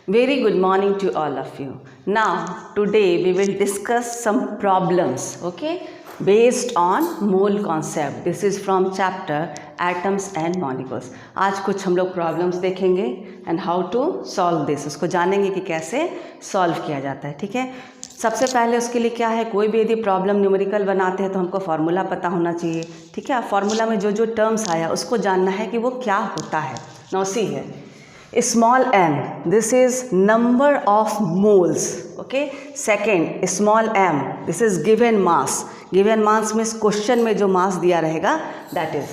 Very good morning to all of you. Now, today we will discuss some problems, okay, based on mole concept. This is from chapter Atoms and Molecules. आज कुछ हम लोग problems देखेंगे and how to solve this. उसको जानेंगे कि कैसे solve किया जाता है, ठीक है। सबसे पहले उसके लिए क्या है, कोई भी यदि प्रॉब्लम न्यूमेरिकल बनाते हैं तो हमको फार्मूला पता होना चाहिए, ठीक है। फार्मूला में जो जो टर्म्स आया उसको जानना है कि वो क्या होता है। नाउ सी है small n, this is number of moles, okay. Second, small m, this is given mass. Given mass means question में जो मास दिया रहेगा that is.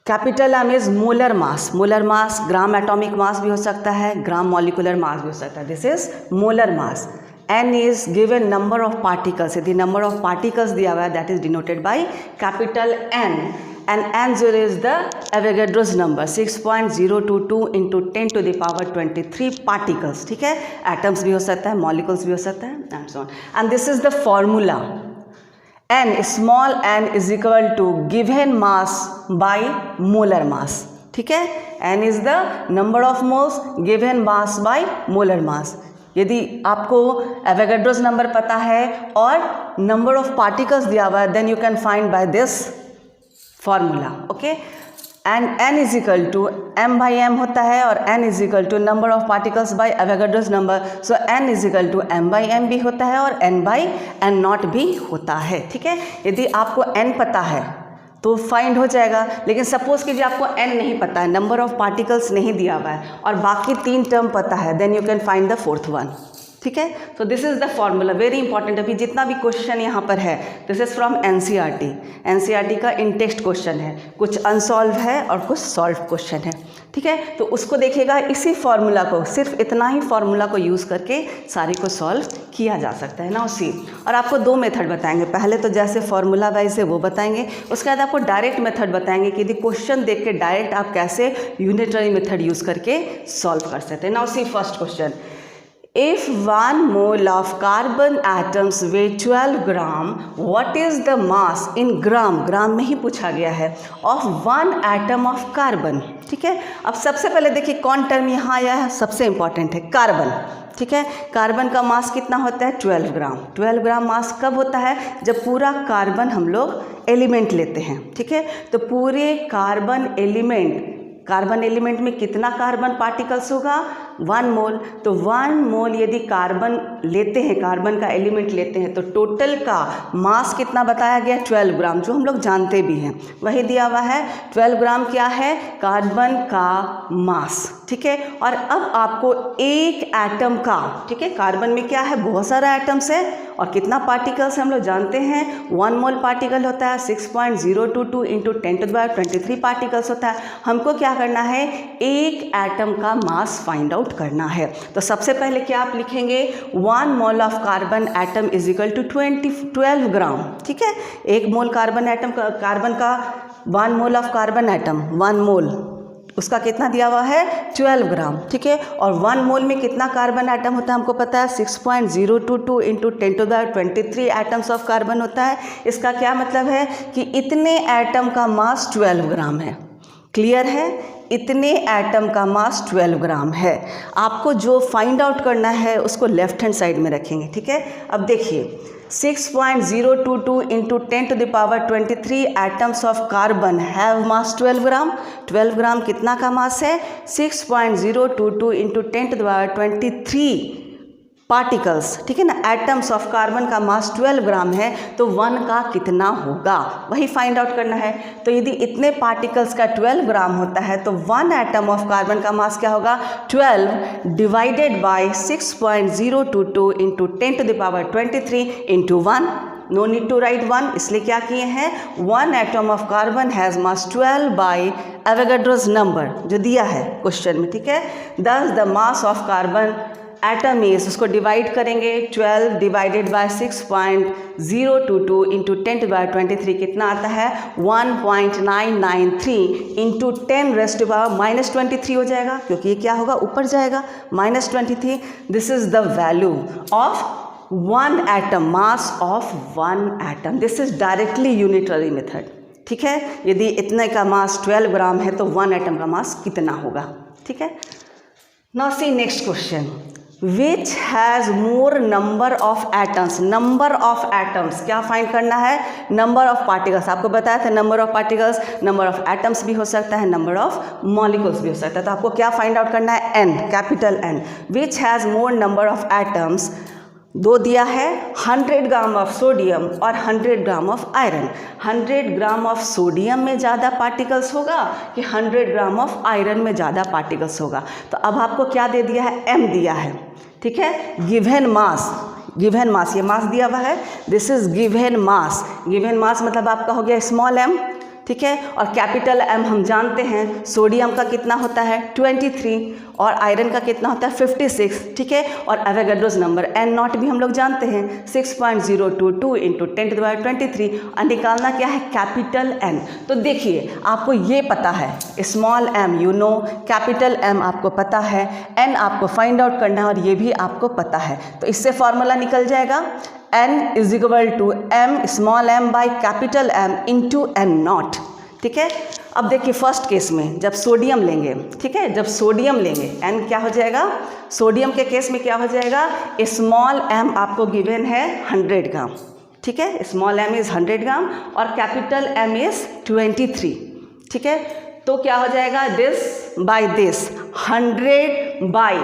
Capital M is molar mass. Molar mass gram atomic mass भी हो सकता है, ग्राम molecular mass भी हो सकता है. This is molar mass. N is given number of particles. यदि number of particles दिया हुआ है that is denoted by capital N. And N0 is the Avogadro's number 6.022 into 10 to the power 23 particles. ठीक है, atoms भी हो सकता है, molecules भी हो सकता है and so on. And this is the formula. N small n is equal to given mass by molar mass. ठीक है, N is the number of moles given mass by molar mass. यदि आपको Avogadro's number पता है और number of particles दिया हुआ है then you can find by this formula, okay. And n is equal to m by m होता है और n is equal to number of particles by Avogadro's number. So n is equal to m by m भी होता है और n by n not भी होता है, ठीक है. यदि आपको n पता है तो फाइंड हो जाएगा, लेकिन सपोज कीजिए आपको n नहीं पता है, नंबर ऑफ पार्टिकल्स नहीं दिया हुआ है और बाकी 3 टर्म पता है, then you can find the fourth one, ठीक है. So this is the formula, very important. अभी जितना भी क्वेश्चन यहाँ पर है this is from NCERT. NCERT का इन टेक्स्ट क्वेश्चन है, कुछ अनसॉल्व है और कुछ सॉल्व क्वेश्चन है, ठीक है. तो उसको देखिएगा, इसी फार्मूला को, सिर्फ इतना ही फार्मूला को यूज़ करके सारे को सॉल्व किया जा सकता है ना उसी. और आपको 2 मेथड बताएंगे, पहले तो जैसे फार्मूला वाइज है वो बताएंगे, उसके बाद आपको डायरेक्ट मेथड बताएंगे कि यदि क्वेश्चन देख के डायरेक्ट आप कैसे यूनिटरी मेथड यूज़ करके सॉल्व कर सकते हैं ना उसी. First question, if 1 mole of carbon atoms weigh 12 gram, what is the mass in gram, ग्राम में ही पूछा गया है, of 1 atom of carbon, ठीक है. अब सबसे पहले देखिए कौन टर्म यहाँ आया है, सबसे इंपॉर्टेंट है कार्बन, ठीक है. कार्बन का मास कितना होता है 12 ग्राम. 12 ग्राम मास कब होता है, जब पूरा कार्बन हम लोग एलिमेंट लेते हैं, ठीक है. तो पूरे कार्बन एलिमेंट में कितना कार्बन पार्टिकल्स होगा, 1 मोल. तो 1 मोल यदि कार्बन लेते हैं, कार्बन का एलिमेंट लेते हैं, तो टोटल का मास कितना बताया गया 12 ग्राम, जो हम लोग जानते भी हैं वही दिया हुआ है. 12 ग्राम क्या है, कार्बन का मास, ठीक है. और अब आपको एक एटम का, ठीक है, कार्बन में क्या है बहुत सारा एटम्स है और कितना पार्टिकल्स हम लोग जानते हैं, 1 मोल पार्टिकल होता है 6.022 into 10 to the power 23 particles होता है. हमको क्या करना है, एक एटम का मास फाइंड आउट करना है. तो सबसे पहले क्या आप लिखेंगे, 1 mole of carbon atom is equal to 12 gram, ठीक है. 1 मोल कार्बन एटम का, कार्बन का 1 mole of carbon atom 1 mole उसका कितना दिया हुआ है 12 ग्राम, ठीक है. और 1 मोल में कितना कार्बन एटम होता है हमको पता है 6.022 into 10 to the power 23 atoms of carbon होता है. इसका क्या मतलब है कि इतने एटम का मास 12 ग्राम है. क्लियर है, इतने एटम का मास 12 ग्राम है. आपको जो फाइंड आउट करना है उसको लेफ्ट हैंड साइड में रखेंगे, ठीक है. अब देखिए 6.022 into 10 to the power 23 atoms of carbon have मास 12 ग्राम. 12 ग्राम कितना का मास है, 6.022 into 10 to the power 23 particles, ठीक है ना. एटम्स ऑफ कार्बन का मास 12 ग्राम है, तो 1 का कितना होगा वही फाइंड आउट करना है. तो यदि इतने पार्टिकल्स का 12 ग्राम होता है तो 1 एटम ऑफ कार्बन का मास क्या होगा, 12 divided by 6.022 into 10 to the power 23 into 1. No need to write 1, इसलिए क्या किए हैं, 1 atom of carbon has mass 12 by Avogadro's number जो दिया है क्वेश्चन में, ठीक है. Thus the mass of carbon atom is, उसको डिवाइड करेंगे, 12 divided by 6.022 into 10 to the power 23 कितना आता है 1.993 into 10 raised to the power -23 हो जाएगा, क्योंकि ये क्या होगा ऊपर जाएगा -23. This is the value of 1 atom, mass of 1 atom. This is directly unitary method, ठीक है. यदि इतने का मास 12 ग्राम है तो 1 एटम का मास कितना होगा, ठीक है. Now see next question, which has more number of atoms. Number of atoms क्या फाइंड करना है, नंबर ऑफ पार्टिकल्स। आपको बताया था number of particles number of atoms भी हो सकता है, नंबर ऑफ मॉलिक्यूल्स भी हो सकता है। तो आपको क्या फाइंड आउट करना है, N, capital N. Which has more number of atoms, दो दिया है 100 ग्राम ऑफ सोडियम और 100 gram of iron. 100 gram of sodium में ज़्यादा पार्टिकल्स होगा कि 100 ग्राम ऑफ आयरन में ज़्यादा पार्टिकल्स होगा। तो अब आपको क्या दे दिया है, एम दिया है, ठीक है। गिवन मास, गिवन मास, ये मास दिया हुआ है, this is given mass. Given mass मतलब आपका हो गया स्मॉल एम, ठीक है। और कैपिटल एम हम जानते हैं, सोडियम का कितना होता है 23 और आयरन का कितना होता है 56, ठीक है। और एवोगाड्रोस नंबर एन नॉट भी हम लोग जानते हैं 6.022 इंटू 10⁻23 और निकालना क्या है, कैपिटल एन। तो देखिए आपको ये पता है small m you know, capital M आपको पता है, एन आपको फाइंड आउट करना है और ये भी आपको पता है। तो इससे फॉर्मूला निकल जाएगा n is equal to m small m by capital M into N nought, ठीक है। अब देखिए फर्स्ट केस में जब सोडियम लेंगे, ठीक है, जब सोडियम लेंगे n क्या हो जाएगा, सोडियम के केस में क्या हो जाएगा, स्मॉल m आपको गिवन है 100 ग्राम, ठीक है, स्मॉल m इज़ 100 ग्राम और कैपिटल M इज़ 23, ठीक है। तो क्या हो जाएगा, दिस बाई दिस 100 बाई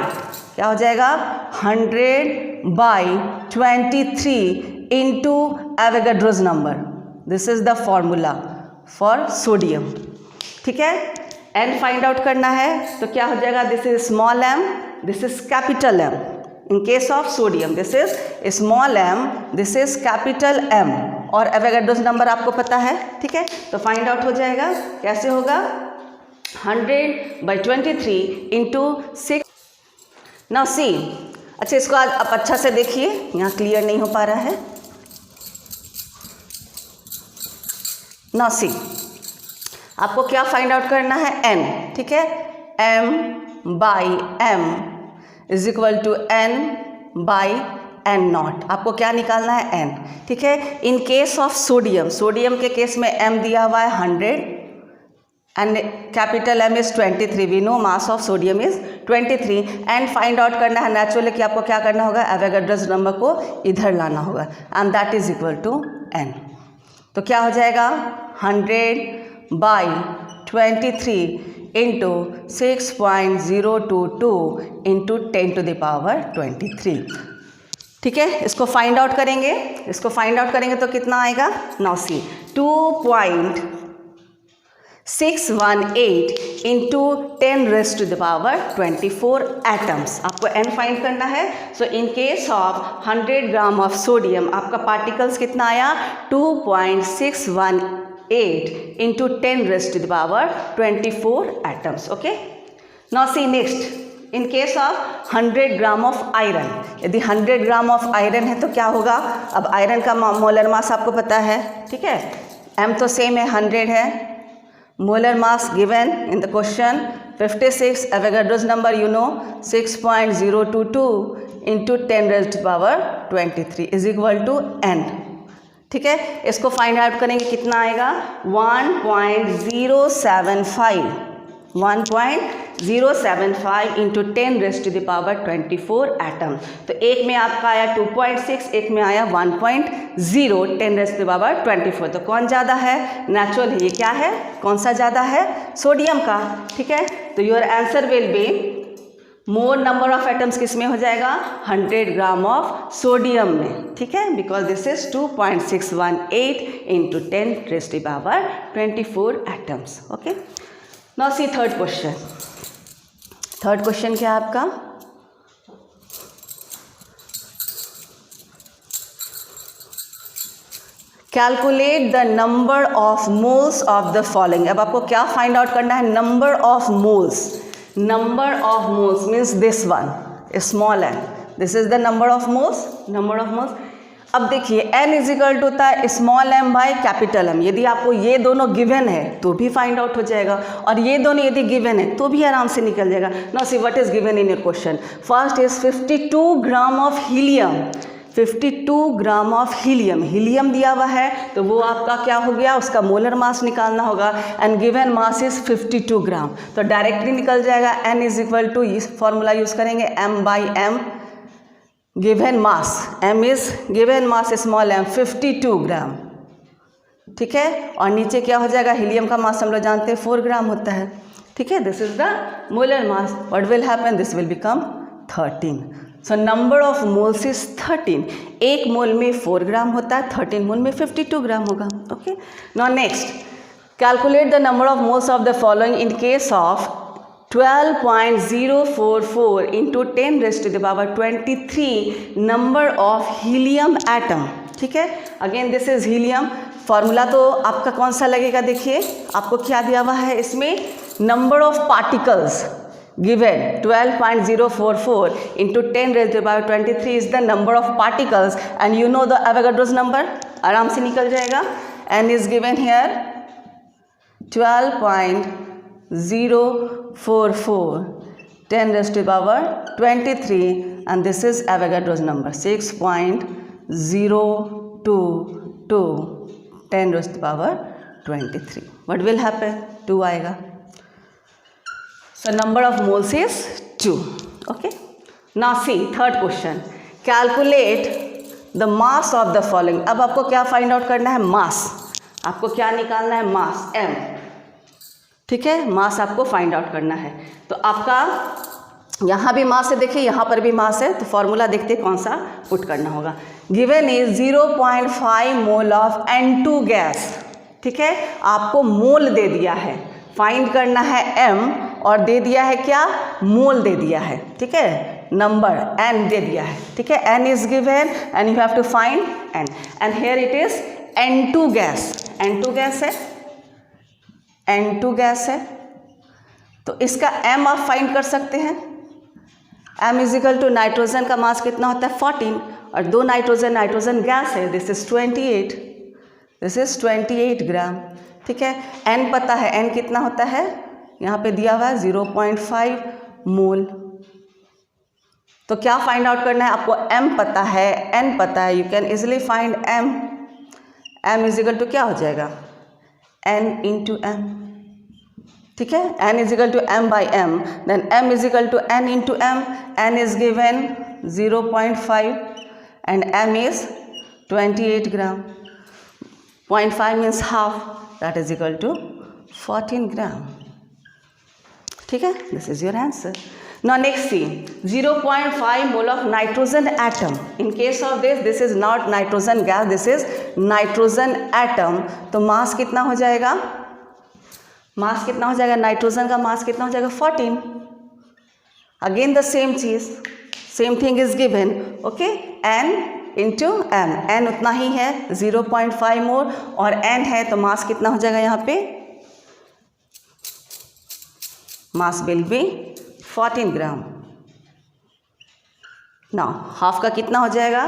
क्या हो जाएगा 100 by 23 into Avogadro's number, this is the formula for sodium, ठीक है। एन फाइंड आउट करना है तो क्या हो जाएगा, this is small m, this is capital M. In case of sodium this is small m, this is capital M और Avogadro's number आपको पता है, ठीक है। तो फाइंड आउट हो जाएगा, कैसे होगा, 100 बाई 23 इंटू 6। नाउ सी, अच्छा इसको आज आप अच्छा से देखिए, यहाँ क्लियर नहीं हो पा रहा है। नाउ सी, आपको क्या फाइंड आउट करना है, एन, ठीक है। M by M is equal to N by N nought, आपको क्या निकालना है, एन, ठीक है। In case of sodium, sodium के केस में एम दिया हुआ है 100 and capital M is 23, we know mass of sodium is 23 and find out करना है नेचुरली कि आपको क्या करना होगा, एवोगाड्रोस नंबर को इधर लाना होगा and that is equal to n। तो क्या हो जाएगा 100 बाई 23 इंटू 6.022 इंटू 10⁻23, ठीक है। इसको फाइंड आउट करेंगे, इसको फाइंड आउट करेंगे तो कितना आएगा, नाउ सी 2.618 इंटू 10⁻24 एटम्स, आपको एन फाइंड करना है। So in case of 100 gram of sodium आपका पार्टिकल्स कितना आया, 2.618 into 10⁻24 atoms, okay. Now see next, in case of 100 gram of iron, यदि 100 ग्राम ऑफ आयरन है तो क्या होगा, अब आयरन का मोलर मास आपको पता है, ठीक है, एम तो सेम है 100 है, molar mass given in the question 56, Avogadro's number you know 6.022 into 10⁻23 is equal to n, ठीक है। इसको फाइंड आउट करेंगे कितना आएगा, 1.075 इंटू 10⁻24 एटम। तो एक में आपका आया 2.6, एक में आया 1.0 10⁻24। तो कौन ज़्यादा है, नेचुरल है, ये क्या है, कौन सा ज़्यादा है, सोडियम का, ठीक है। तो your answer will be more number of atoms किस में हो जाएगा, 100 ग्राम ऑफ सोडियम में, ठीक है, because this is 2.618 into 10⁻24 atoms, okay. Now see third question, third question क्या है आपका, calculate the number of moles of the following. अब आपको क्या फाइंड आउट करना है, number of moles. Number of moles means this one small n, this is the number of moles, number of moles. अब देखिए n इज इक्वल टू होता है small m by capital M। यदि आपको ये दोनों गिवन है तो भी फाइंड आउट हो जाएगा और ये दोनों यदि गिवन है तो भी आराम से निकल जाएगा। Now see what is given in your question, first is 52 gram of helium, 52 gram of helium, helium दिया हुआ है तो वो आपका क्या हो गया, उसका मोलर मास निकालना होगा एंड गिवन मास इज 52 ग्राम, तो डायरेक्टली निकल जाएगा n इज इक्वल टू, इस फॉर्मूला यूज़ करेंगे m/m given mass, m is given mass small m 52 ग्राम, ठीक है। और नीचे क्या हो जाएगा, हीलियम का मास हम लोग जानते हैं 4 ग्राम होता है, ठीक है। This is the molar mass, what will happen, this will become 13। So number of moles is 13, एक मोल में 4 ग्राम होता है, 13 मोल में 52 ग्राम होगा, okay. Now next, calculate the number of moles of the following in case of 12.044 into 10 raised to the power 23 number of helium atom, ठीक है। Again this is helium, formula तो आपका कौन सा लगेगा, देखिए आपको क्या दिया हुआ है इसमें, number of particles given 12.044 into 10 raised to the power 23 is the number of particles and you know the Avogadro's number, आराम से निकल जाएगा। n is given here 12.044 10 raised to the power 23 and this is Avogadro's number 6.022 10 raised to the power 23. What will happen, 2 आएगा। So number of moles is 2, okay. Now see third question, calculate the mass of the following। अब आपको क्या find out करना है, मास, आपको क्या निकालना है, मास m, ठीक है, मास आपको फाइंड आउट करना है। तो आपका यहाँ भी मास है, देखिए यहाँ पर भी मास है, तो फॉर्मूला देखते हैं कौन सा पुट करना होगा। Given is 0.5 mole of N2 gas, ठीक है, आपको मोल दे दिया है, फाइंड करना है m और दे दिया है क्या, मोल दे दिया है, ठीक है, नंबर n दे दिया है, ठीक है, n is given and you have to find n and here it is N2 gas, N2 gas है, N2 गैस है, तो इसका m आप फाइंड कर सकते हैं। m is equal to nitrogen का मास कितना होता है 14 और 2 नाइट्रोजन गैस है, दिस इज 28 ग्राम, ठीक है। n पता है, n कितना होता है, यहाँ पे दिया हुआ है 0.5 मोल, तो क्या फाइंड आउट करना है आपको, m पता है, n पता है, you can easily find m is equal to क्या हो जाएगा, n इंटू m, ठीक है, n is equal to m/m, then m is equal to n into m, n is given 0.5 and m is 28 gram, 0.5 means half, that is equal to 14 gram, ठीक है। This is your answer. Now next see 0.5 mole of nitrogen atom, in case of this is not nitrogen gas, this is nitrogen atom, तो मास कितना हो जाएगा, मास कितना हो जाएगा, nitrogen का मास कितना हो जाएगा 14, अगेन द सेम चीज, same thing is given, okay, n into m, n उतना ही है 0.5 मोल और n है तो मास कितना हो जाएगा, यहाँ पे mass will be 14 gram. Now half का कितना हो जाएगा,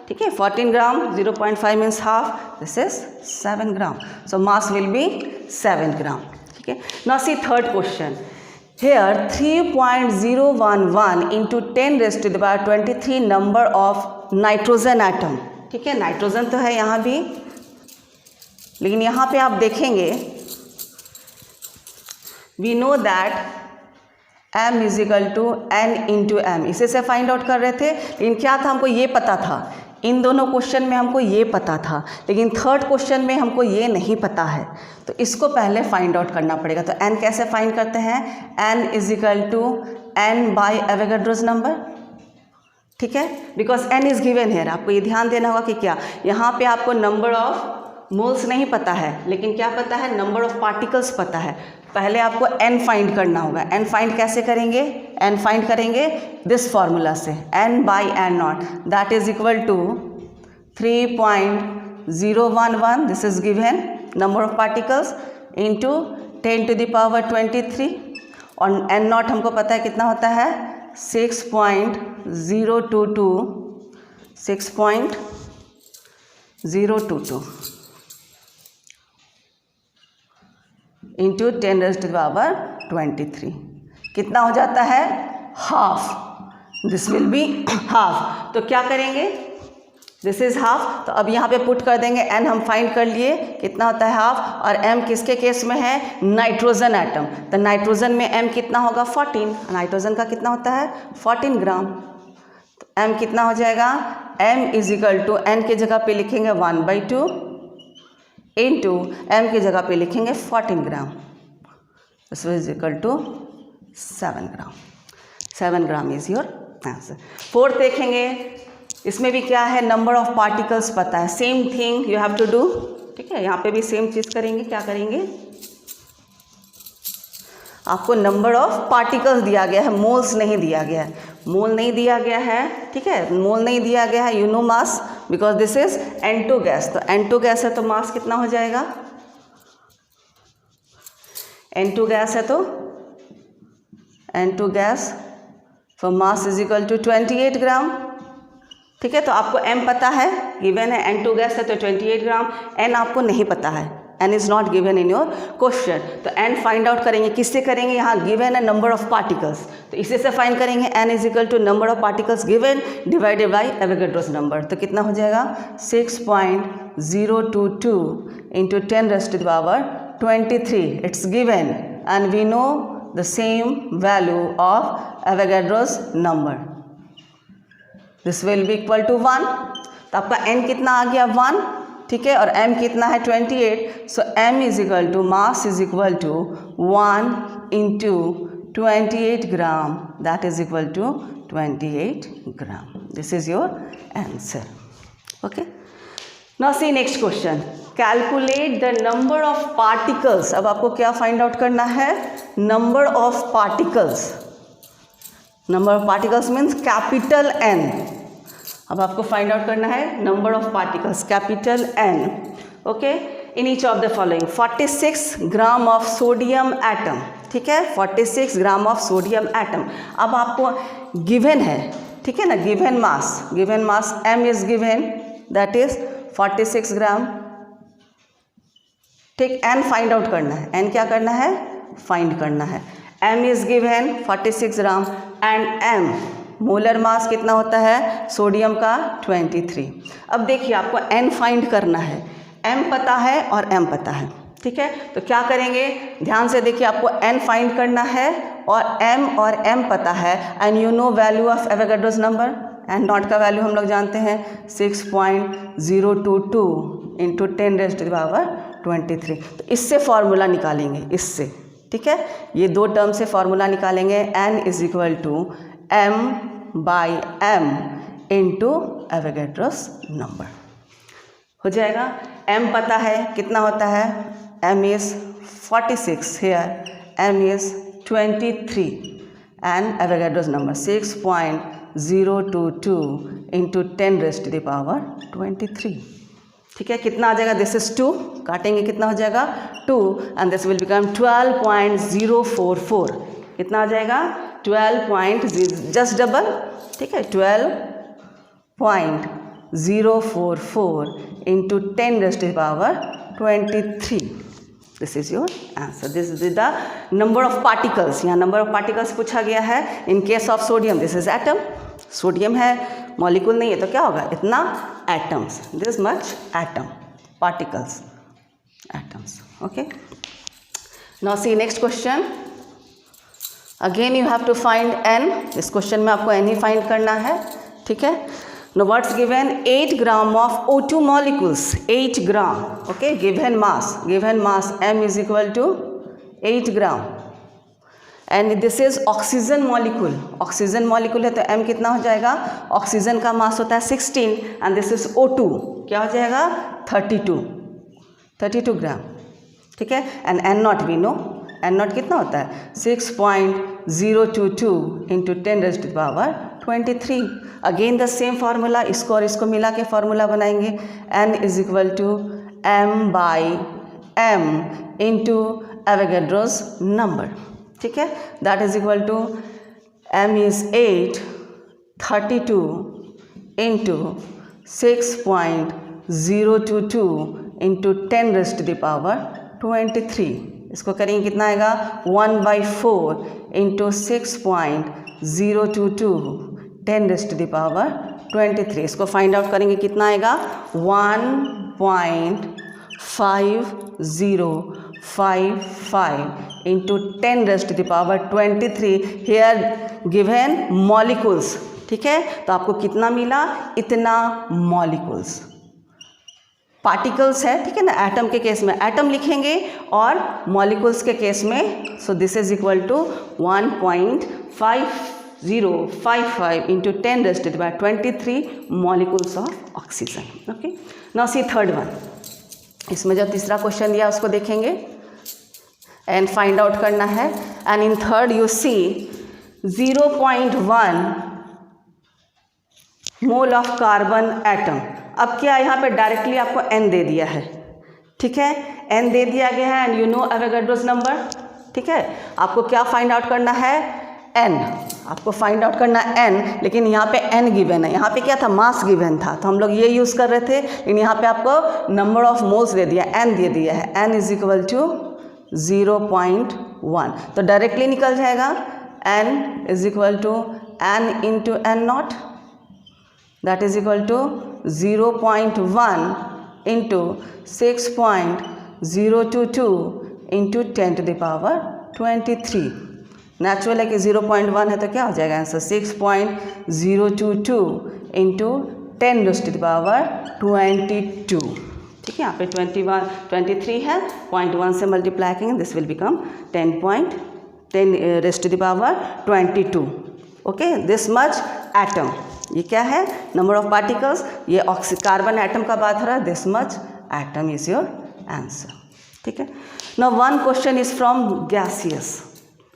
ठीक है, 14 ग्राम 0.5 means half, this is 7 gram, so mass will be 7 ग्राम, ठीक है। Now see third question, here 3.011 into 10 raised to the power 23 number of nitrogen atom, ठीक है, नाइट्रोजन तो है यहाँ भी, लेकिन यहाँ पे आप देखेंगे we know that m is equal to n into m, इसे से फाइंड आउट कर रहे थे, लेकिन क्या था, हमको ये पता था, इन दोनों क्वेश्चन में हमको ये पता था, लेकिन थर्ड क्वेश्चन में हमको ये नहीं पता है, तो इसको पहले फाइंड आउट करना पड़ेगा। तो n कैसे फाइंड करते हैं, n is equal to n by Avogadro's number, ठीक है, बिकॉज n इज गिवन है। आपको ये ध्यान देना होगा कि क्या, यहाँ पे आपको नंबर ऑफ मोल्स नहीं पता है, लेकिन क्या पता है, नंबर ऑफ पार्टिकल्स पता है। पहले आपको n फाइंड करना होगा। n फाइंड कैसे करेंगे, n फाइंड करेंगे दिस फॉर्मूला से, n by n nought, that is equal to 3.011, this is given number of particles into 10 to the power 23 और n नॉट हमको पता है कितना होता है 6.022 into 10 raised to the power 23 कितना हो जाता है, half, this will be half. तो क्या करेंगे, दिस इज़ हाफ, तो अब यहाँ पे पुट कर देंगे n हम फाइंड कर लिए कितना होता है हाफ, और m किसके केस में है, नाइट्रोजन एटम, तो नाइट्रोजन में m कितना होगा 14, नाइट्रोजन का कितना होता है 14 ग्राम, तो m कितना हो जाएगा, m is equal to n की जगह पे लिखेंगे 1/2 इंटू m की जगह पे लिखेंगे 14 gram, this is equal to 7 gram, 7 gram is your answer. Fourth देखेंगे, इसमें भी क्या है, नंबर ऑफ पार्टिकल्स पता है, same thing you have to do, ठीक है, यहाँ पे भी सेम चीज़ करेंगे, क्या करेंगे, आपको नंबर ऑफ पार्टिकल्स दिया गया है, मोल्स नहीं दिया गया है, मोल नहीं दिया गया है, ठीक है, मोल नहीं दिया गया है, you know mass because this is N2 gas, तो N2 गैस है तो मास कितना हो जाएगा, N2 गैस है तो N2 gas for mass is equal to 28 gram, ठीक है, तो आपको m पता है, गिवन है N2 गैस है तो 28 ग्राम, n आपको नहीं पता है, n is not given in your question, तो n फाइंड आउट करेंगे, किससे करेंगे, यहाँ गिवन है नंबर ऑफ पार्टिकल्स, तो इसी से फाइंड करेंगे, n is equal to number of particles given divided by Avogadro's number, तो कितना हो जाएगा 6.022 into 10⁻23, it's given and we know the same value of Avogadro's number, this will be equal to 1, तो आपका n कितना आ गया 1, ठीक है, और m कितना है 28, so m is equal to mass is equal to 1 into 28 gram, that is equal to 28 gram, this is your answer, okay. Now see next question, calculate the number of particles, अब आपको क्या find out करना है, number of particles, number of particles means capital N, अब आपको find out करना है number of particles capital N, okay, in each of the following, 46 gram of sodium atom, ठीक है, 46 ग्राम ऑफ सोडियम एटम, अब आपको गिवन है, ठीक है ना, given mass m is given that is 46 ग्राम, ठीक, n फाइंड आउट करना है, n क्या करना है, फाइंड करना है, m is given 46 gram and m molar mass कितना होता है सोडियम का 23। अब देखिए आपको n फाइंड करना है, m पता है और m पता है, ठीक है, तो क्या करेंगे, ध्यान से देखिए, आपको n फाइंड करना है और m पता है, and you know value of Avogadro's number, and not का वैल्यू हम लोग जानते हैं 6.022 इंटू 10⁻23, तो इससे फॉर्मूला निकालेंगे, इससे, ठीक है, ये दो टर्म से फॉर्मूला निकालेंगे, n is equal to m/m into Avogadro's number हो जाएगा, m पता है कितना होता है, m is 46 here, m is 23 and Avogadro's number 6.022 into 10⁻23, ठीक है, कितना आ जाएगा, दिस इज 2, काटेंगे कितना हो जाएगा 2 एंड दिस विल बिकम 12.044, कितना आ जाएगा 12.0, जस्ट डबल, ठीक है, 12.044 into 10⁻23, this is your answer, this is the number of particles, यहाँ नंबर ऑफ पार्टिकल्स पूछा गया है, in case of sodium this is atom, sodium है, मॉलिक्यूल नहीं है तो क्या होगा, इतना atoms, this much atom, particles, atoms, okay. Now see next question, again you have to find n, इस क्वेश्चन में आपको n ही फाइंड करना है, ठीक है। Know what's given, 8 gram of O2 molecules, 8 gram, okay, given mass m is equal to 8 gram and this is oxygen molecule है तो m कितना हो जाएगा, ऑक्सीजन का मास होता है 16 एंड दिस इज O2, क्या हो जाएगा 32 ग्राम, ठीक है, and n nought we know, n nought कितना होता है 6.022 into 10⁻23, again the same formula, इसको और इसको मिला के फार्मूला बनाएंगे, n is equal to m/m into Avogadro's number, ठीक है, that is equal to m is 8, 32 into 6.022 into 10⁻23, इसको करेंगे कितना आएगा 1/4 इंटू 6.022 10⁻23, 23। इसको फाइंड आउट करेंगे कितना आएगा 1.5055 इंटू 10⁻23 हेयर गिवन मॉलिक्यूल्स। ठीक है, तो आपको कितना मिला, इतना मॉलिक्यूल्स। पार्टिकल्स है, ठीक है ना, एटम के केस में एटम लिखेंगे और मॉलिक्यूल्स के केस में so this is equal to 1.5055 into 10⁻23 molecules of oxygen. Okay, now see third one. इसमें जो तीसरा क्वेश्चन दिया उसको देखेंगे एंड फाइंड आउट करना है। And in third you see 0.1 mole of carbon atom. अब क्या यहाँ पे डायरेक्टली आपको n दे दिया है, ठीक है, n दे दिया गया है and you know Avogadro's number. ठीक है, आपको क्या फाइंड आउट करना है, n, आपको फाइंड आउट करना है n, लेकिन यहाँ पे n गिवन है। यहाँ पे क्या था, मास गिवन था, तो हम लोग ये यूज़ कर रहे थे, लेकिन यहाँ पे आपको नंबर ऑफ मोल्स दे दिया, n दे दिया है, n इज इक्वल टू 0.1। तो डायरेक्टली निकल जाएगा n is equal to n into n nought, that is equal to 0.1 into 6.022 into 10⁻23। Natural है कि 0.1 है तो क्या हो जाएगा आंसर 6.022 इंटू 10⁻22। ठीक है, यहाँ पे 23 है, 0.1 से मल्टीप्लाई करेंगे, this will become 10⁻22। Okay, this much atom, ये क्या है, नंबर ऑफ पार्टिकल्स, ये कार्बन एटम का बात हो रहा है, this much atom is your answer. ठीक है, now one question is from gaseous,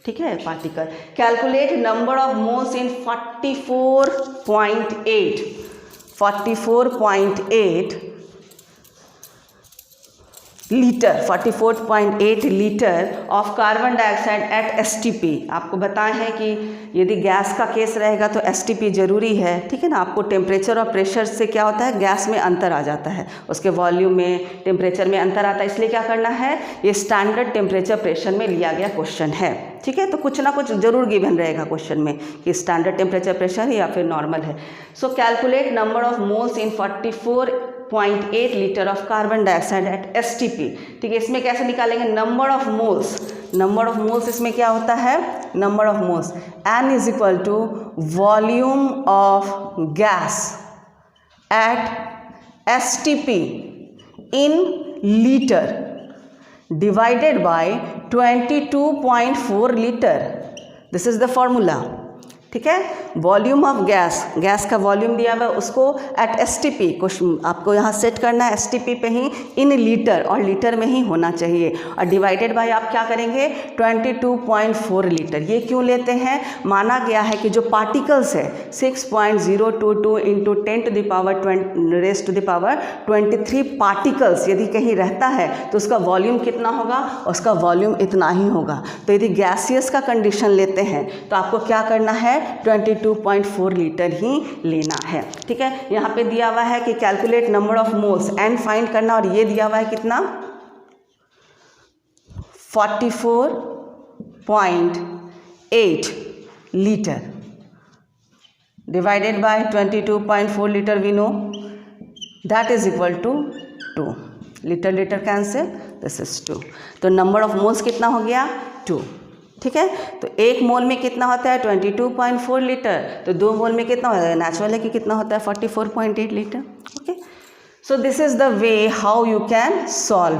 ठीक है, particle. Calculate number of moles in 44.8 litre, 44.8 litre of carbon dioxide at STP। आपको बताएं हैं कि यदि गैस का केस रहेगा तो STP जरूरी है, ठीक है ना। आपको टेम्परेचर और प्रेशर से क्या होता है, गैस में अंतर आ जाता है, उसके वॉल्यूम में, टेम्परेचर में अंतर आता है, इसलिए क्या करना है, ये स्टैंडर्ड टेम्परेचर प्रेशर में लिया गया क्वेश्चन है। ठीक है, तो कुछ ना कुछ जरूर गिवन रहेगा क्वेश्चन में कि स्टैंडर्ड टेम्परेचर प्रेशर है या फिर नॉर्मल है। So calculate number of moles in 44.8 litre of carbon dioxide at STP। ठीक है, इसमें कैसे निकालेंगे, number of moles, number of moles इसमें क्या होता है, number of moles, N is equal to volume of gas at STP in litre divided by 22.4 litre. This is the formula. ठीक है, वॉल्यूम ऑफ गैस, गैस का volume दिया हुआ है, उसको एट STP, आपको यहाँ सेट करना है STP पे ही, इन लीटर, और लीटर में ही होना चाहिए, और डिवाइडेड बाय आप क्या करेंगे 22.4 लीटर। ये क्यों लेते हैं, माना गया है कि जो पार्टिकल्स है 6.022 इंटू 10⁻23 पार्टिकल्स यदि कहीं रहता है तो उसका वॉल्यूम कितना होगा, उसका वॉल्यूम इतना ही होगा। तो यदि गैसियस का कंडीशन लेते हैं तो आपको क्या करना है, 22.4 लीटर ही लेना है। ठीक है, यहाँ पे दिया हुआ है कि calculate number of moles, N find करना, और ये दिया हुआ है कितना 44.8 litre divided by 22.4 litre, we know that is equal to 2। Litre litre cancel, this is 2। तो नंबर ऑफ मोल्स कितना हो गया 2। ठीक है, तो एक मोल में कितना होता है 22.4 लीटर, तो 2 मोल में कितना होता है, नेचुरल है कि कितना होता है 44.8 litre. Okay, so this is the way how you can solve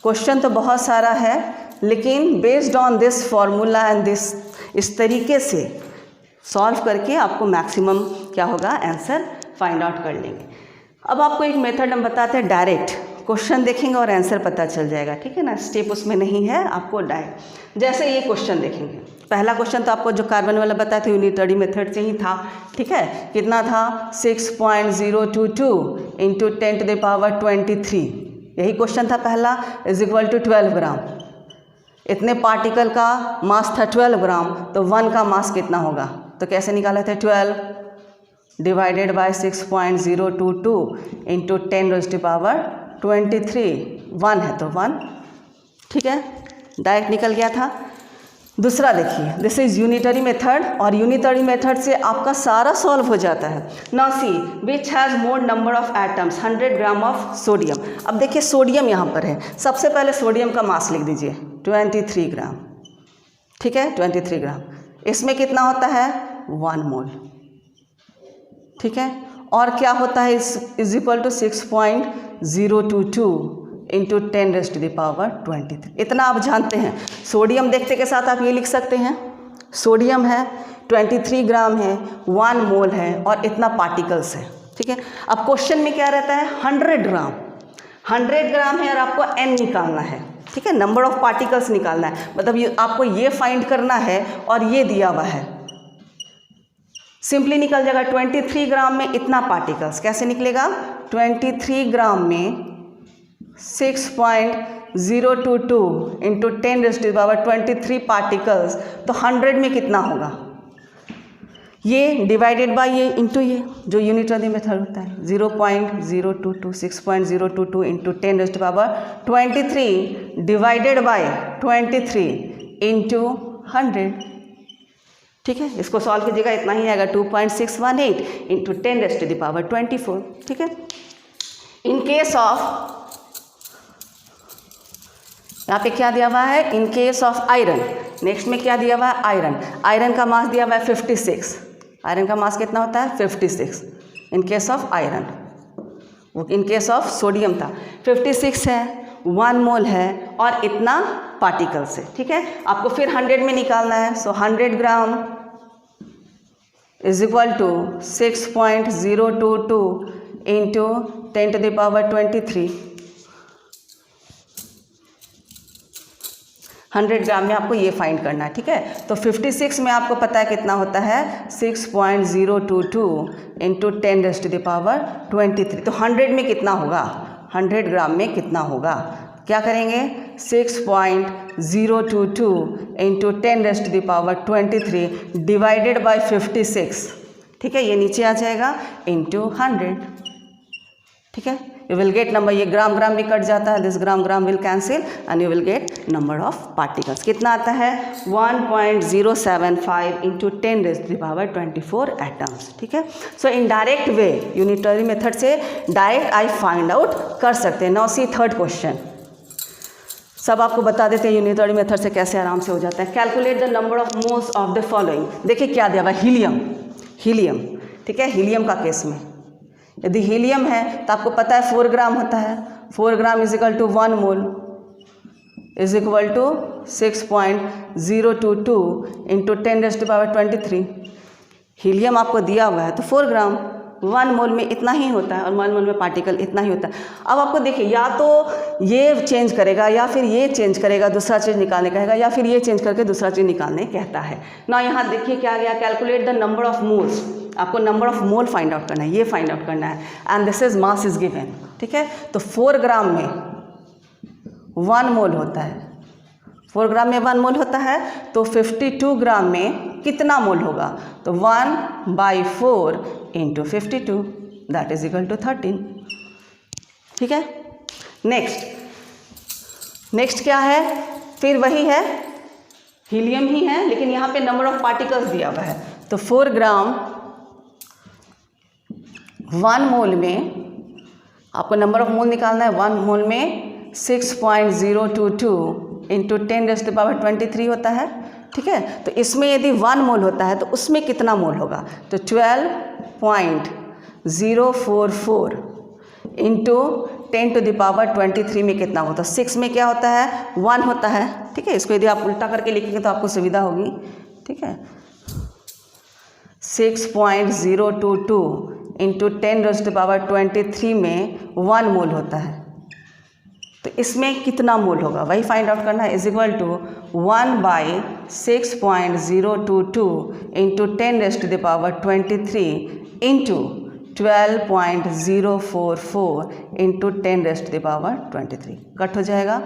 question. तो बहुत सारा है, लेकिन based on this formula and this, इस तरीके से सॉल्व करके आपको मैक्सिमम क्या होगा, आंसर फाइंड आउट कर लेंगे। अब आपको एक मेथड हम बताते हैं, डायरेक्ट क्वेश्चन देखेंगे और आंसर पता चल जाएगा। ठीक है ना, स्टेप उसमें नहीं है, आपको डायरेक्ट, जैसे ये क्वेश्चन देखेंगे, पहला क्वेश्चन तो आपको जो कार्बन वाला बताया था यूनिटरी मेथड से ही था। ठीक है, कितना था 6.022 इंटू 10⁻23, यही क्वेश्चन था पहला, इज इक्वल टू 12 ग्राम। इतने पार्टिकल का मास था 12 ग्राम, तो 1 का मास कितना होगा, तो कैसे निकाले थे, 12 डिवाइडेड बाय 6.022 इंटू 10⁻23, 1 है तो 1। ठीक है, डायरेक्ट निकल गया था। दूसरा देखिए, दिस इज यूनिटरी मेथड और यूनिटरी मेथड से आपका सारा सॉल्व हो जाता है। Now see which has more number of atoms, 100 gram of sodium. अब देखिए सोडियम यहाँ पर है, सबसे पहले सोडियम का मास लिख दीजिए 23 ग्राम, ठीक है 23 ग्राम। इसमें कितना होता है 1 मोल, ठीक है। और क्या होता है इज इक्वल टू 6.022 इंटू 10⁻23। इतना आप जानते हैं। सोडियम देखते के साथ आप ये लिख सकते हैं, सोडियम है 23 ग्राम है, 1 मोल है और इतना पार्टिकल्स है, ठीक है। अब क्वेश्चन में क्या रहता है 100 ग्राम, 100 ग्राम है और आपको n निकालना है, ठीक है, नंबर ऑफ पार्टिकल्स निकालना है। मतलब ये आपको ये फाइंड करना है और ये दिया हुआ है, सिंपली निकल जाएगा 23 ग्राम में इतना पार्टिकल्स। कैसे निकलेगा 23 ग्राम में 6.022 इंटू 10⁻23 पार्टिकल्स, तो 100 में कितना होगा, ये डिवाइडेड बाय ये इंटू ये जो यूनिटरी मेथड होता है 0.022 6.022 इंटू 10⁻23 डिवाइडेड बाय 23 इंटू 100, ठीक है। इसको सॉल्व कीजिएगा, इतना ही आएगा 2.618 इंटू 10⁻24, ठीक है। इन केस ऑफ, यहाँ पे क्या दिया हुआ है, in case of iron, next में क्या दिया हुआ है आयरन, आयरन का मास दिया हुआ है 56, आयरन का मास कितना होता है 56 इन केस ऑफ आयरन। वो इन केस ऑफ सोडियम था 56 है, 1 मोल है और इतना पार्टिकल्स है, ठीक है। आपको फिर 100 में निकालना है, so 100 gram is equal to 6.022 into 10⁻23। 100 gram में आपको ये फाइंड करना है, ठीक है। तो 56 में आपको पता है कितना होता है 6.022 इंटू 10⁻23। तो 100 में कितना होगा, 100 ग्राम में कितना होगा, क्या करेंगे 6.022 इंटू 10⁻23 डिवाइडेड बाय 56, ठीक है, ये नीचे आ जाएगा इंटू 100, ठीक है। यू विल गेट नंबर, ये ग्राम ग्राम भी कट जाता है, this gram gram will cancel and you will get number of particles. कितना आता है 1.075 इंटू 10⁻24 एटम्स, ठीक है। So in direct way unitary method से डायरेक्ट आई फाइंड आउट कर सकते हैं। नाउ सी थर्ड क्वेश्चन, सब आपको बता देते हैं यूनिटरी मेथड से कैसे आराम से हो जाता है। Calculate the number of moles of the following. देखिए क्या दिया हुआ है, हीलियम, हीलियम, ठीक है। हीलियम का केस में यदि हीलियम है तो आपको पता है 4 ग्राम होता है, 4 gram is equal to 1 mole is equal to 6.022 into 10⁻23। Helium आपको दिया हुआ है तो 4 ग्राम, 1 मोल में इतना ही होता है और 1 मोल में पार्टिकल इतना ही होता है। अब आपको देखिए या तो ये चेंज करेगा या फिर ये चेंज करेगा, दूसरा चीज़ निकालने कहेगा, या फिर ये चेंज करके दूसरा चीज़ निकालने कहता है ना। यहाँ देखिए क्या गया, calculate the number of moles, आपको number of mole find out करना है, ये फाइंड आउट करना है and this is mass is given, ठीक है। तो 4 ग्राम में 1 मोल होता है, 4 ग्राम में 1 मोल होता है, तो 52 ग्राम में कितना मोल होगा, तो 1/4 into 52 that is equal to 13, ठीक है। नेक्स्ट क्या है, फिर वही है, हीलियम ही है लेकिन यहाँ पे नंबर ऑफ पार्टिकल्स दिया हुआ है। तो 4 ग्राम 1 मोल में आपको नंबर ऑफ मोल निकालना है, 1 मोल में 6.022 इंटू 10⁻23 होता है, ठीक है। तो इसमें यदि 1 मोल होता है तो उसमें कितना मोल होगा, तो 12.044 इंटू 10⁻23 में कितना होता है, 6 में क्या होता है 1 होता है, ठीक है। इसको यदि आप उल्टा करके लिखेंगे तो आपको सुविधा होगी, ठीक है। 6.022 इंटू 10⁻23 में 1 मोल होता है, तो इसमें कितना मोल होगा वही फाइंड आउट करना है, is equal to 1/6.022 into 10⁻23 into 12.044 into 10⁻23, cut हो जाएगा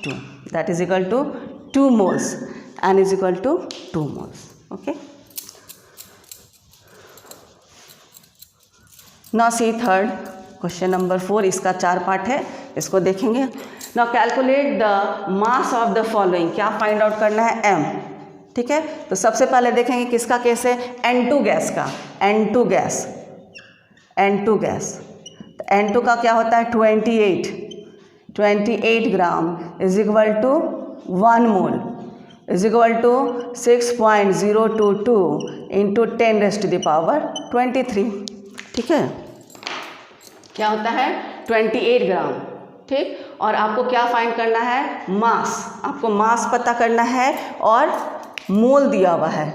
2, that is equal to 2 moles, N is equal to 2 moles, okay. Now see third question number 4, इसका 4 पार्ट है, इसको देखेंगे। Now calculate the mass of the following, क्या find out करना है, m, ठीक है, तो सबसे पहले देखेंगे किसका केस है, N2 गैस का। N2 गैस, N2 गैस, तो N2 का क्या होता है 28 gram is equal to 1 mole is equal to 6.022 into 10⁻23। ठीक है, क्या होता है 28 ग्राम। ठीक, और आपको क्या फाइंड करना है, मास, आपको मास पता करना है और मोल दिया हुआ है।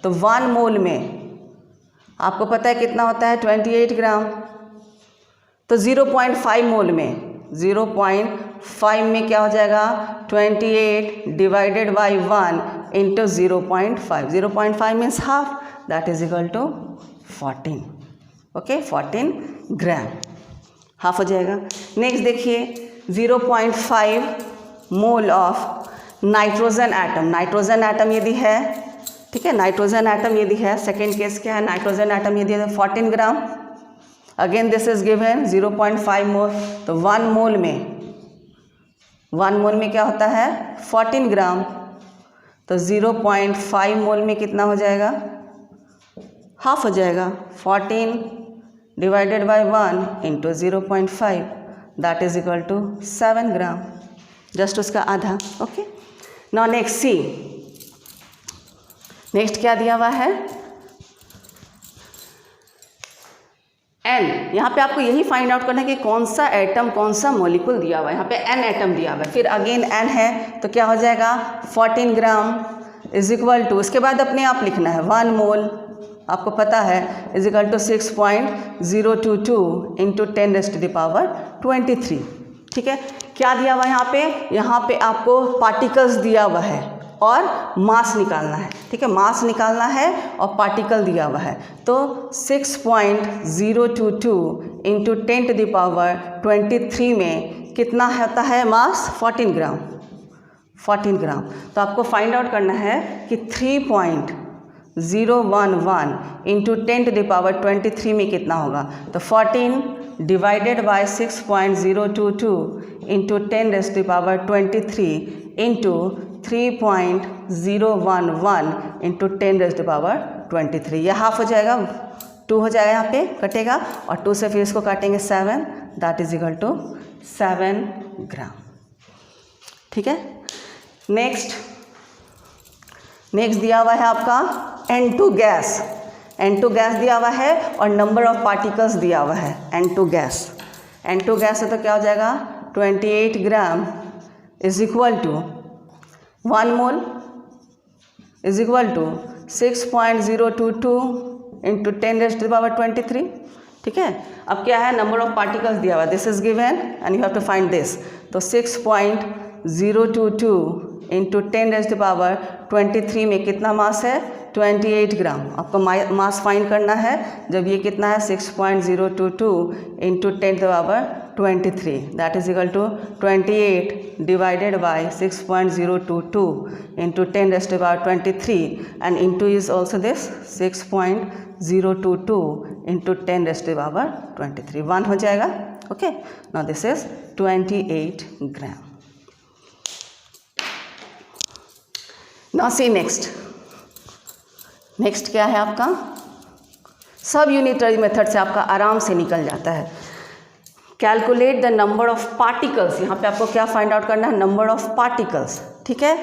तो 1 मोल में आपको पता है कितना होता है 28 ग्राम, तो 0.5 मोल में 0.5 में क्या हो जाएगा 28 divided by 1 into 0.5, 0.5 means half, that is equal to 14। Okay, 14 gram, half हो जाएगा। नेक्स्ट देखिए 0.5 mole of nitrogen atom, nitrogen atom यदि है, ठीक है, नाइट्रोजन एटम यदि है, सेकेंड केस क्या है, नाइट्रोजन एटम यदि है 14 ग्राम, अगेन दिस इज गिवन 0.5 मोल, तो 1 मोल में क्या होता है 14 ग्राम, तो 0.5 मोल में कितना हो जाएगा, हाफ हो जाएगा, 14 divided by 1 into 0.5 that is equal to 7 gram, just उसका आधा। Okay, now next see, next क्या दिया हुआ है N। यहाँ पे आपको यही फाइंड आउट करना है कि कौन सा एटम, कौन सा मॉलिक्यूल दिया हुआ है। यहाँ पे N एटम दिया हुआ है, फिर अगेन N है, तो क्या हो जाएगा 14 ग्राम इज इक्वल टू, उसके बाद अपने आप लिखना है 1 मोल, आपको पता है इज इक्वल टू 6.022 इंटू 10⁻23। ठीक है, क्या दिया हुआ है यहाँ पे आपको पार्टिकल्स दिया हुआ है और मास निकालना है। ठीक है, मास निकालना है और पार्टिकल दिया हुआ है, तो 6.022 इंटू 10⁻23 में कितना होता है मास 14 ग्राम, 14 ग्राम। तो आपको फाइंड आउट करना है कि 3.011 इंटू 10⁻23 में कितना होगा, तो 14 divided by 6.022 into 10⁻23 into 3.011 into 10⁻23, यह हाफ हो जाएगा, 2 हो जाएगा, यहाँ पे कटेगा और 2 से फिर इसको काटेंगे 7, दैट इज इक्वल टू 7 ग्राम। ठीक है, नेक्स्ट दिया हुआ है आपका N2 गैस, N2 गैस दिया हुआ है और नंबर ऑफ पार्टिकल्स दिया हुआ है। N2 गैस है तो क्या हो जाएगा 28 gram is equal to 1 mole is equal to 6.022 into 10⁻23। ठीक है, अब क्या है नंबर ऑफ पार्टिकल्स दिया हुआ, this is given and you have to find this, तो 6.022 इंटू 10⁻23 में कितना मास है 28 ग्राम। आपको मास फाइंड करना है जब ये कितना है 6.022 into 10⁻23, that is equal to 28 divided by 6.022 into 10⁻23 and into is also this 6.022 into 10⁻23, 1 हो जाएगा। Okay, now this is 28 gram. Now see next क्या है आपका, सब यूनिटरी मेथड से आपका आराम से निकल जाता है। Calculate the number of particles, यहाँ पे आपको क्या फाइंड आउट करना है नंबर ऑफ पार्टिकल्स। ठीक है,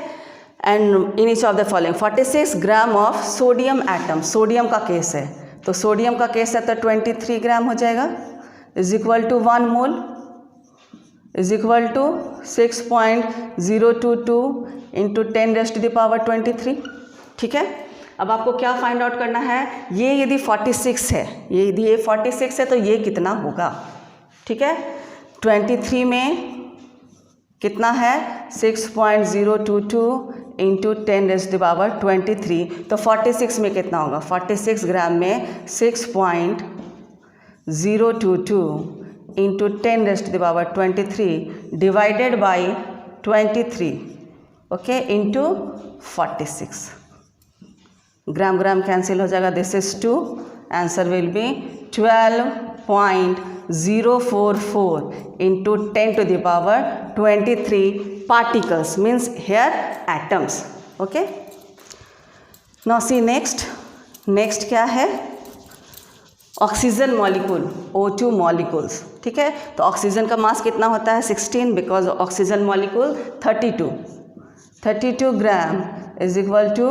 and in each of the following 46 gram of sodium atom, sodium का केस है, तो सोडियम का केस है तो 23 ग्राम हो जाएगा is equal to 1 mole is equal to 6.022 into 10⁻23। ठीक है, अब आपको क्या फाइंड आउट करना है, ये यदि 46 है, यदि ये 46 है तो ये कितना होगा। ठीक है, 23 में कितना है 6.022 इंटू 10⁻23, तो 46 में कितना होगा, 46 ग्राम में 6.022 into 10⁻23 divided by 23, okay, into 46, gram cancel हो जाएगा, this is 2, answer will be 12.044 into 10⁻23 particles, means here atoms. Okay, now see next क्या है, ऑक्सीजन मॉलिक्यूल, O2 मॉलिक्यूल्स, ठीक है। तो ऑक्सीजन का मास कितना होता है 16, because oxygen molecule 32 gram is equal to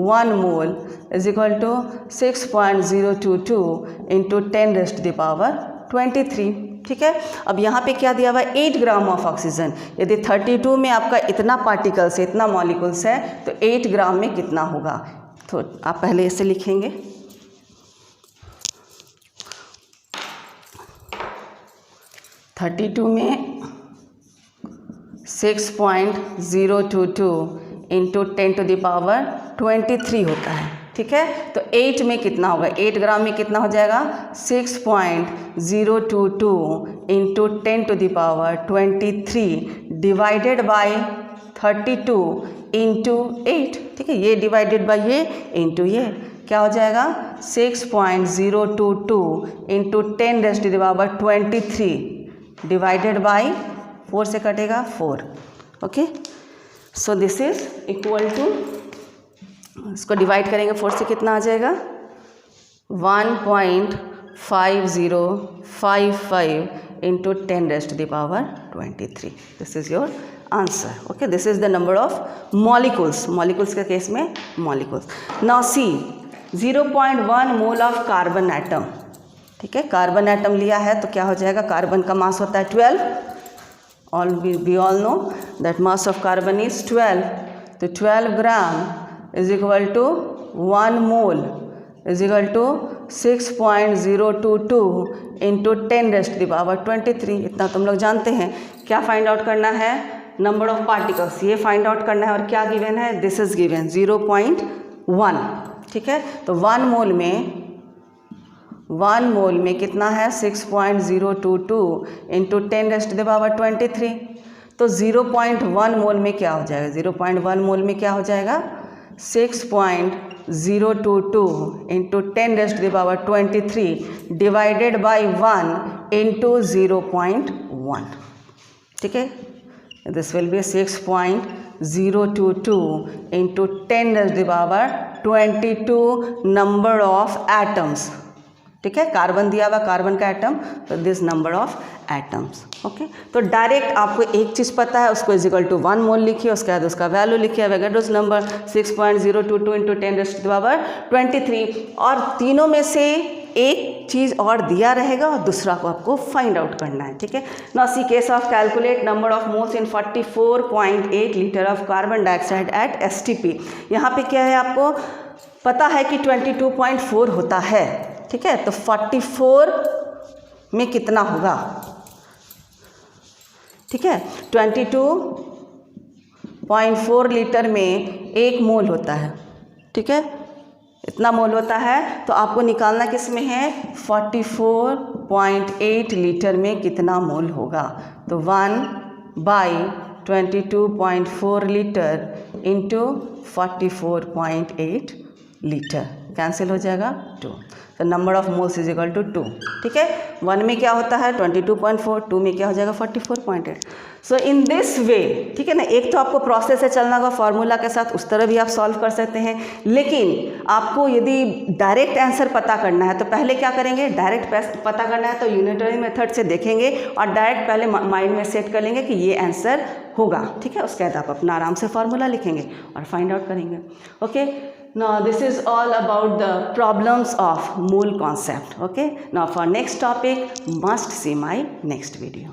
1 mole is equal to 6.022 into 10⁻23, ठीक है। अब यहाँ पे क्या दिया हुआ है 8 ग्राम ऑफ ऑक्सीजन। यदि 32 में आपका इतना पार्टिकल्स है, इतना मॉलिक्यूल्स है, तो 8 ग्राम में कितना होगा, तो आप पहले इसे लिखेंगे। (32) में 6.022 इंटू 10⁻23 होता है, ठीक है। तो 8 में कितना होगा, 8 ग्राम में कितना हो जाएगा 6.022 इंटू 10⁻23 डिवाइडेड बाय 32 इंटू 8, ठीक है। ये डिवाइडेड बाय ये इंटू ये क्या हो जाएगा 6.022 इंटू 10⁻23 डिवाइडेड बाय 4 से कटेगा 4, okay. So this is equal to, इसको डिवाइड करेंगे 4 से कितना आ जाएगा 1.5055 into 10⁻23। This is your answer, okay. This is the number of molecules के केस में molecules. Now see 0.1 mole of carbon atom, ठीक है। कार्बन एटम लिया है तो क्या हो जाएगा, कार्बन का मास होता है 12, we all know that mass of carbon is 12, तो 12 gram is equal to 1 mole is equal to 6.022 into 10⁻23। इतना तुम लोग जानते हैं। क्या फाइंड आउट करना है, नंबर ऑफ पार्टिकल्स, ये फाइंड आउट करना है। और क्या गिवन है, दिस इज गिवन 0.1, ठीक है। तो 1 मोल में कितना है 6.022 इंटू 10⁻23। तो 0.1 मोल में क्या हो जाएगा, 0.1 मोल में क्या हो जाएगा 6.022 इंटू 10⁻23 डिवाइडेड बाय 1 इंटू 0.1, ठीक है। This will B 6.022 into 10⁻22 number of atoms, ठीक है। कार्बन दिया हुआ, कार्बन का एटम, तो this number of atoms, okay. तो डायरेक्ट आपको एक चीज़ पता है, उसको इज इक्वल टू 1 मोल लिखिए, उसके बाद उसका वैल्यू लिखिए, एवोगाड्रोस नंबर 6.022 इंटू 10⁻23। और तीनों में से एक चीज़ और दिया रहेगा और दूसरा को आपको फाइंड आउट करना है, ठीक है। Now see case of calculate number of moles in 44.8 litre of carbon dioxide at STP। यहाँ पे क्या है, आपको पता है कि 22.4 होता है, ठीक है। तो 44 में कितना होगा, ठीक है। 22.4 लीटर में 1 मोल होता है, ठीक है। इतना मोल होता है, तो आपको निकालना किस में है 44.8 लीटर में कितना मोल होगा। तो 1/22.4 लीटर इंटू 44.8 लीटर, कैंसिल हो जाएगा 2। तो number of moles is equal to 2, ठीक है। 1 में क्या होता है 22.4, 2 में क्या हो जाएगा 44.8। सो इन दिस वे, ठीक है ना। एक तो आपको प्रोसेस से चलना होगा फार्मूला के साथ, उस तरह भी आप सॉल्व कर सकते हैं। लेकिन आपको यदि डायरेक्ट आंसर पता करना है तो पहले क्या करेंगे, डायरेक्ट पता करना है तो यूनिटरी मेथड से देखेंगे और डायरेक्ट पहले माइंड में सेट कर लेंगे कि ये आंसर होगा, ठीक है। उसके बाद आप अपना आराम से फार्मूला लिखेंगे और फाइंड आउट करेंगे, okay. Now this is all about the problems of mole concept, okay. Now for next topic, must see my next video.